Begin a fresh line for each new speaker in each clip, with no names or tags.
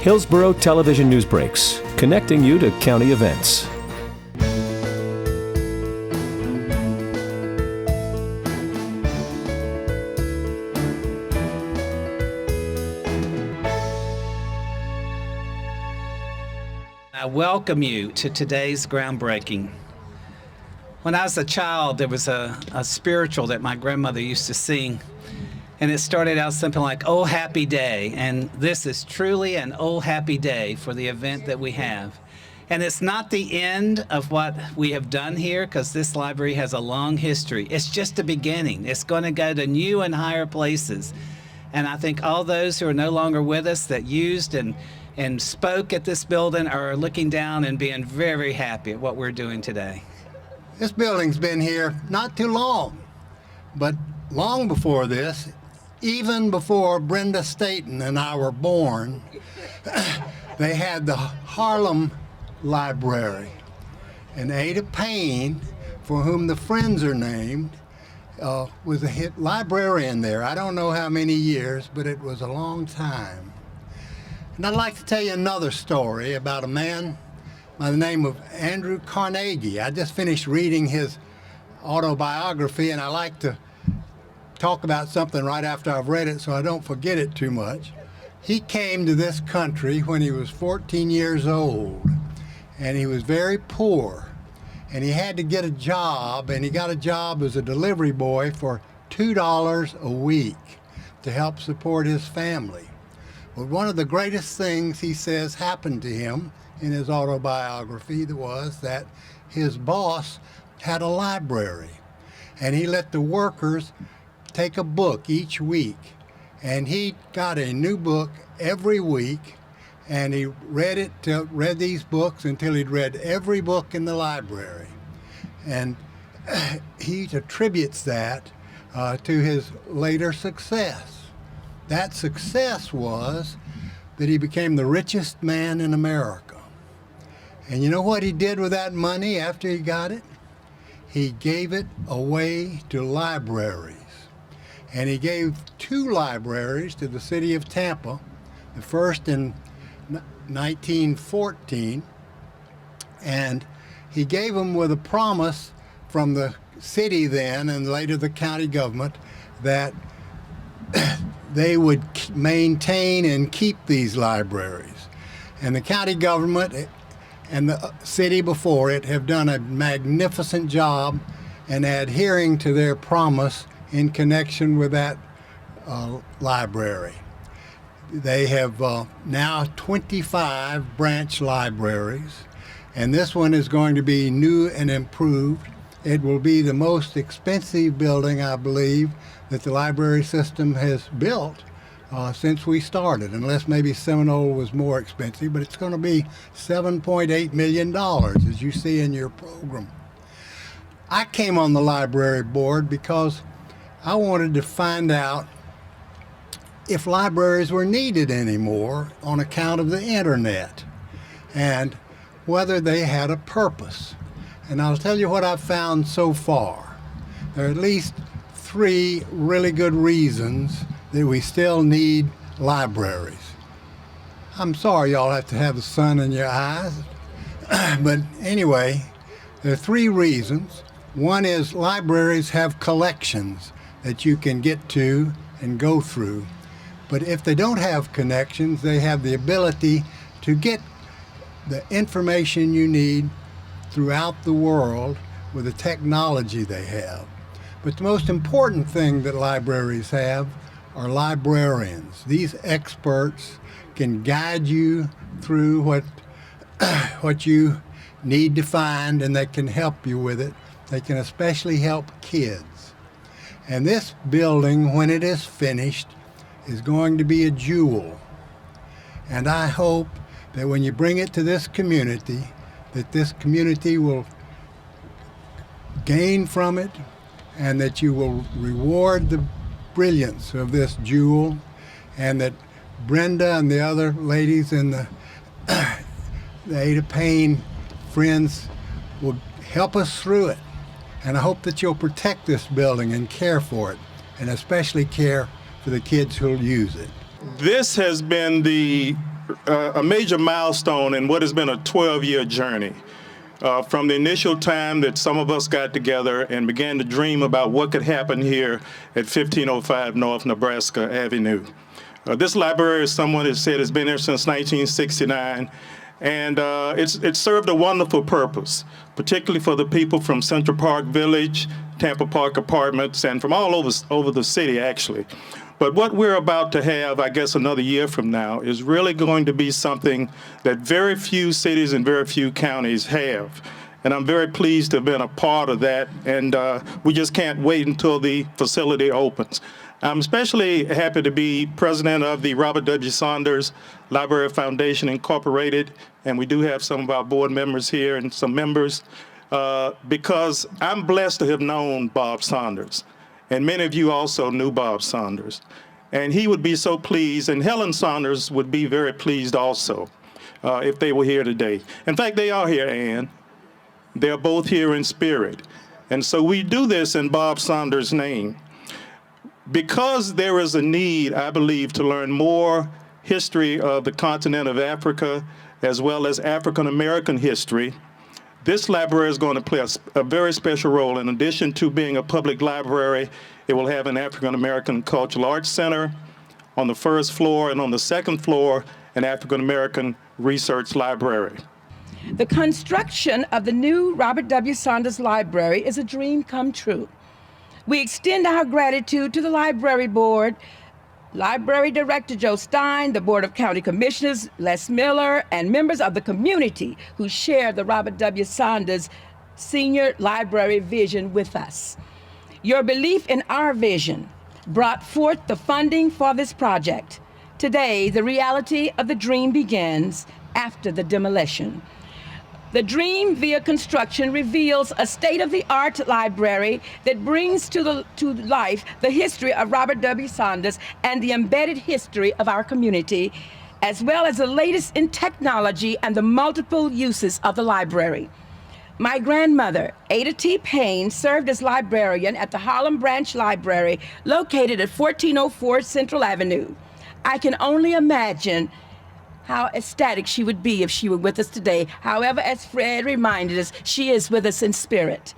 Hillsborough Television News Breaks, connecting you to county events.
I welcome you to today's groundbreaking. When I was a child, there was a spiritual that my grandmother used to sing, and it started out something like, "Oh, happy day," and this is truly an oh, happy day for the event that we have. And it's not the end of what we have done here, because this library has a long history. It's just the beginning. It's going to go to new and higher places. And I think all those who are no longer with us that used and spoke at this building are looking down and being very, very happy at what we're doing today.
This building's been here not too long, but long before this, even before Brenda Staten and I were born, they had the Harlem Library. And Ada Payne, for whom the Friends are named, was a librarian there. I don't know how many years, but it was a long time. And I'd like to tell you another story about a man by the name of Andrew Carnegie. I just finished reading his autobiography, and I like to talk about something right after I've read it so I don't forget it too much. He came to this country when he was 14 years old, and he was very poor. And he had to get a job, and he got a job as a delivery boy for $2 a week to help support his family. But one of the greatest things he says happened to him in his autobiography was that his boss had a library, and he let the workers take a book each week, and he got a new book every week, and he read these books until he'd read every book in the library. And he attributes that to his later success. That success was that he became the richest man in America. And you know what he did with that money after he got it? He gave it away to libraries. And he gave 2 libraries to the city of Tampa, the first in 1914, and he gave them with a promise from the city then and later the county government that they would maintain and keep these libraries. And the county government and the city before it have done a magnificent job in adhering to their promise in connection with that library. They have now 25 branch libraries, and this one is going to be new and improved. It will be the most expensive building, I believe, that the library system has built since we started, unless maybe Seminole was more expensive, but it's going to be $7.8 million, as you see in your program. I came on the library board because I wanted to find out if libraries were needed anymore on account of the internet and whether they had a purpose. And I'll tell you what I've found so far. There are at least 3 really good reasons that we still need libraries. I'm sorry y'all have to have the sun in your eyes, but anyway, there are 3 reasons. One is libraries have collections that you can get to and go through. But if they don't have connections, they have the ability to get the information you need throughout the world with the technology they have. But the most important thing that libraries have are librarians. These experts can guide you through what you need to find, and they can help you with it. They can especially help kids. And this building, when it is finished, is going to be a jewel. And I hope that when you bring it to this community, that this community will gain from it, and that you will reward the brilliance of this jewel, and that Brenda and the other ladies in the Ada Payne Friends will help us through it. And I hope that you'll protect this building and care for it, and especially care for the kids who'll use it.
This has been the a major milestone in what has been a 12-year journey. From the initial time that some of us got together and began to dream about what could happen here at 1505 North Nebraska Avenue. This library, as someone has said, has been here since 1969, and it's served a wonderful purpose, particularly for the people from Central Park Village, Tampa Park Apartments, and from all over the city, actually. But what we're about to have, I guess, another year from now is really going to be something that very few cities and very few counties have. And I'm very pleased to have been a part of that, and we just can't wait until the facility opens. I'm especially happy to be president of the Robert W. Saunders Library Foundation Incorporated, and we do have some of our board members here and some members, because I'm blessed to have known Bob Saunders. And many of you also knew Bob Saunders. And he would be so pleased, and Helen Saunders would be very pleased also if they were here today. In fact, they are here, Ann. They're both here in spirit. And so we do this in Bob Saunders' name. Because there is a need, I believe, to learn more history of the continent of Africa, as well as African American history, this library is going to play a very special role. In addition to being a public library, it will have an African American Cultural Arts Center on the first floor, and on the second floor, an African American Research Library.
The construction of the new Robert W. Saunders Library is a dream come true. We extend our gratitude to the Library Board, Library Director Joe Stein, the Board of County Commissioners Les Miller, and members of the community who share the Robert W. Saunders Senior Library vision with us. Your belief in our vision brought forth the funding for this project. Today, the reality of the dream begins after the demolition. The dream via construction reveals a state-of-the-art library that brings to life the history of Robert W. Saunders and the embedded history of our community, as well as the latest in technology and the multiple uses of the library. My grandmother, Ada T. Payne, served as librarian at the Harlem Branch Library, located at 1404 Central Avenue. I can only imagine how ecstatic she would be if she were with us today. However, as Fred reminded us, she is with us in spirit,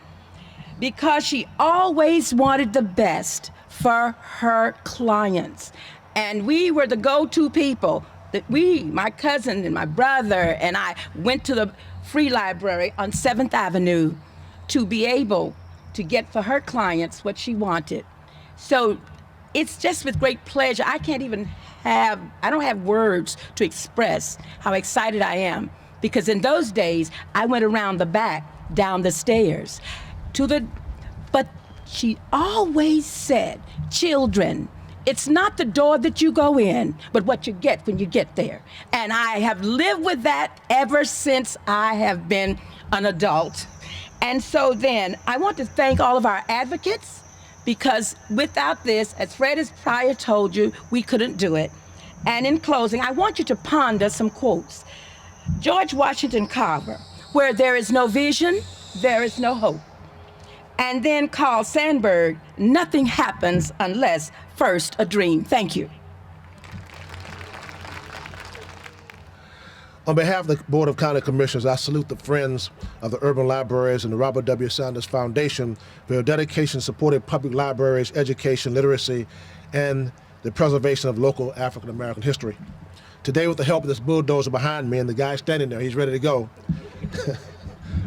because she always wanted the best for her clients. And we were the go-to people. That my cousin and my brother and I went to the free library on 7th Avenue to be able to get for her clients what she wanted. So it's just with great pleasure. I don't have words to express how excited I am, because in those days, I went around the back, down the stairs, but she always said, children, it's not the door that you go in, but what you get when you get there. And I have lived with that ever since I have been an adult. And so then, I want to thank all of our advocates, because without this, as Fred has prior told you, we couldn't do it. And in closing, I want you to ponder some quotes. George Washington Carver, where there is no vision, there is no hope. And then Carl Sandburg, nothing happens unless first a dream. Thank you.
On behalf of the Board of County Commissioners, I salute the Friends of the Urban Libraries and the Robert W. Saunders Foundation for their dedication to supporting public libraries, education, literacy, and the preservation of local African American history. Today, with the help of this bulldozer behind me and the guy standing there, he's ready to go.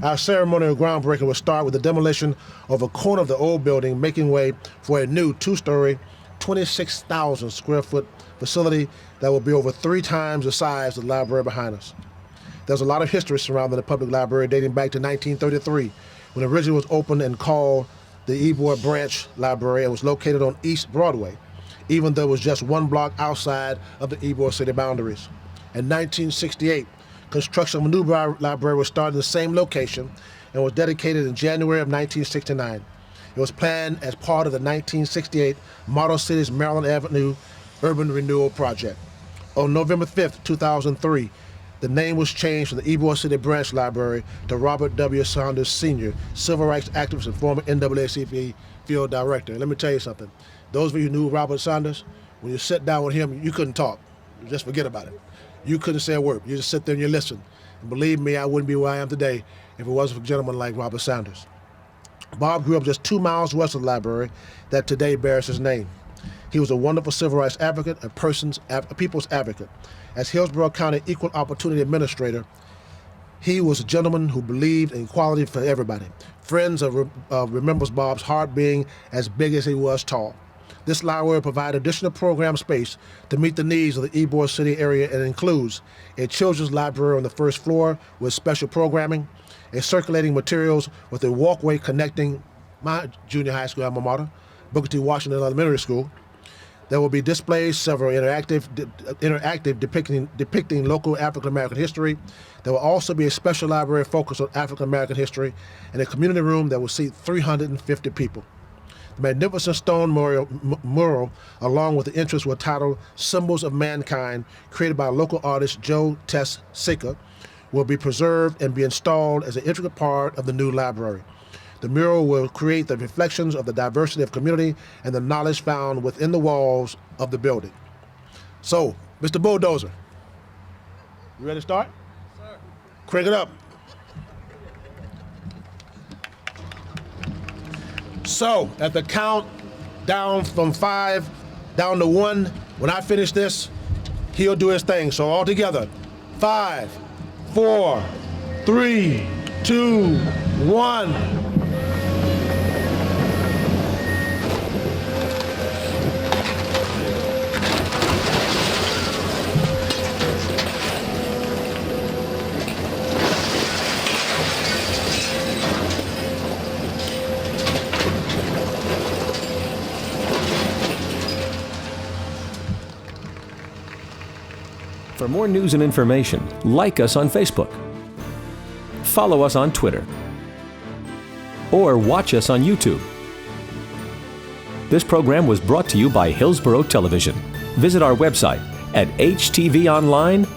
Our ceremonial groundbreaking will start with the demolition of a corner of the old building, making way for a new two-story, 26,000 square foot facility that will be over 3 times the size of the library behind us. There's a lot of history surrounding the public library dating back to 1933, when it originally was opened and called the Ybor Branch Library and was located on East Broadway, even though it was just 1 block outside of the Ybor City boundaries. In 1968, construction of a new library was started in the same location and was dedicated in January of 1969. It was planned as part of the 1968 Model Cities Maryland Avenue Urban Renewal Project. On November 5th, 2003, the name was changed from the Ybor City Branch Library to Robert W. Saunders Sr., civil rights activist and former NAACP field director. And let me tell you something. Those of you who knew Robert Saunders, when you sat down with him, you couldn't talk. Just forget about it. You couldn't say a word. You just sit there and you listen. And believe me, I wouldn't be where I am today if it wasn't for a gentleman like Robert Saunders. Bob grew up just 2 miles west of the library that today bears his name. He was a wonderful civil rights advocate and a people's advocate. As Hillsborough County Equal Opportunity Administrator, he was a gentleman who believed in equality for everybody. Friends remembers Bob's heart being as big as he was tall. This library provides additional program space to meet the needs of the Ybor City area and includes a children's library on the first floor with special programming, a circulating materials with a walkway connecting my junior high school alma mater, Booker T. Washington Elementary School. There will be displays, several interactive depicting local African American history. There will also be a special library focused on African American history and a community room that will seat 350 people. The magnificent stone mural, along with the entrance, were titled Symbols of Mankind, created by local artist Joe Testa Secca, will be preserved and be installed as an integral part of the new library. The mural will create the reflections of the diversity of community and the knowledge found within the walls of the building. So, Mr. Bulldozer, you ready to start? Sir. Crank it up. So, at the count down from 5 down to 1, when I finish this, he'll do his thing. So all together, 5, 4, 3, 2, 1.
For more news and information, like us on Facebook, follow us on Twitter, or watch us on YouTube. This program was brought to you by Hillsborough Television. Visit our website at htvonline.org.